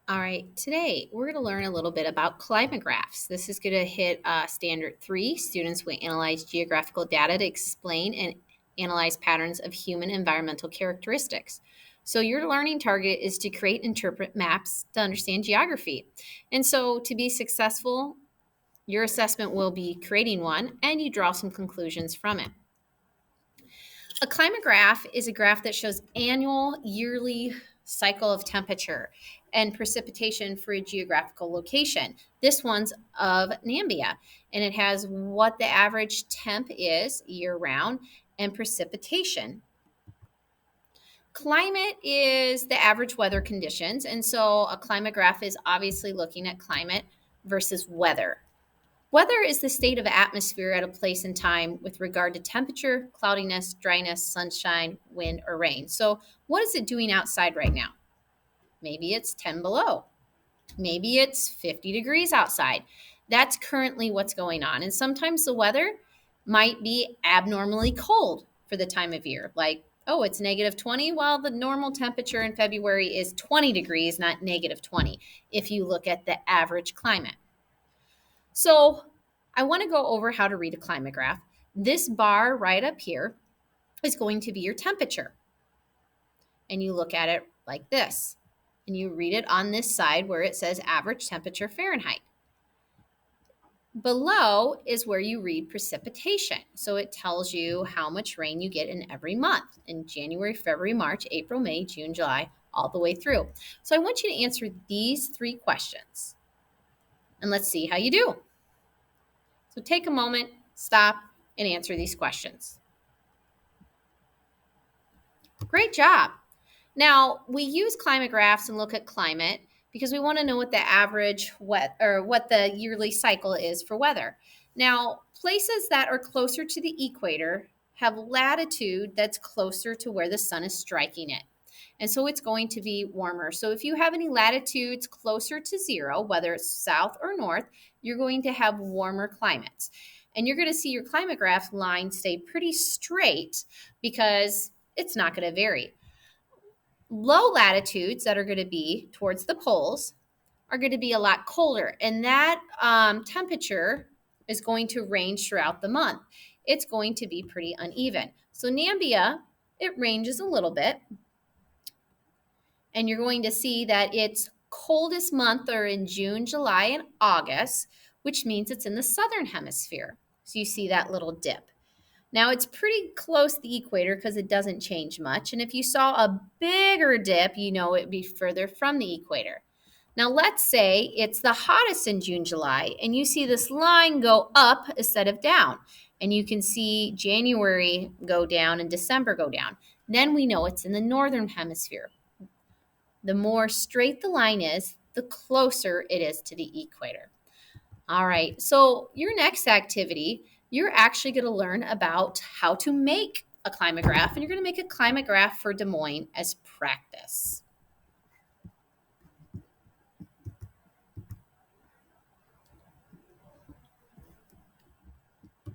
All right, today we're going to learn a little bit about climographs. This is going to hit standard 3. Students will analyze geographical data to explain and analyze patterns of human environmental characteristics. So your learning target is to create and interpret maps to understand geography. And so to be successful, your assessment will be creating one and you draw some conclusions from it. A climograph is a graph that shows annual, yearly cycle of temperature and precipitation for a geographical location. This one's of Nambia, and it has what the average temp is year round and precipitation. Climate is the average weather conditions, and so a climograph is obviously looking at climate versus weather. Weather is the state of atmosphere at a place and time with regard to temperature, cloudiness, dryness, sunshine, wind, or rain. So, what is it doing outside right now? Maybe it's 10 below. Maybe it's 50 degrees outside. That's currently what's going on. And sometimes the weather might be abnormally cold for the time of year. Like, oh, it's negative 20. Well, the normal temperature in February is 20 degrees, not negative 20, if you look at the average climate. So I want to go over how to read a climograph. This bar right up here is going to be your temperature. And you look at it like this. And you read it on this side where it says average temperature Fahrenheit. Below is where you read precipitation. So it tells you how much rain you get in every month in January, February, March, April, May, June, July, all the way through. So I want you to answer these 3 questions. And let's see how you do. So take a moment, stop, and answer these questions. Great job. Now, we use climographs and look at climate because we want to know what the average what the yearly cycle is for weather. Now, places that are closer to the equator have latitude that's closer to where the sun is striking it. And so it's going to be warmer. So if you have any latitudes closer to 0, whether it's south or north, you're going to have warmer climates. And you're going to see your climograph line stay pretty straight because it's not going to vary. Low latitudes that are going to be towards the poles are going to be a lot colder. And that temperature is going to range throughout the month. It's going to be pretty uneven. So Nambia, it ranges a little bit. And you're going to see that its coldest month are in June, July, and August, which means it's in the southern hemisphere. So you see that little dip. Now it's pretty close to the equator because it doesn't change much. And if you saw a bigger dip, you know it'd be further from the equator. Now let's say it's the hottest in June, July, and you see this line go up instead of down. And you can see January go down and December go down. Then we know it's in the northern hemisphere. The more straight the line is, the closer it is to the equator. All right, so your next activity, you're actually going to learn about how to make a climograph, and you're going to make a climograph for Des Moines as practice.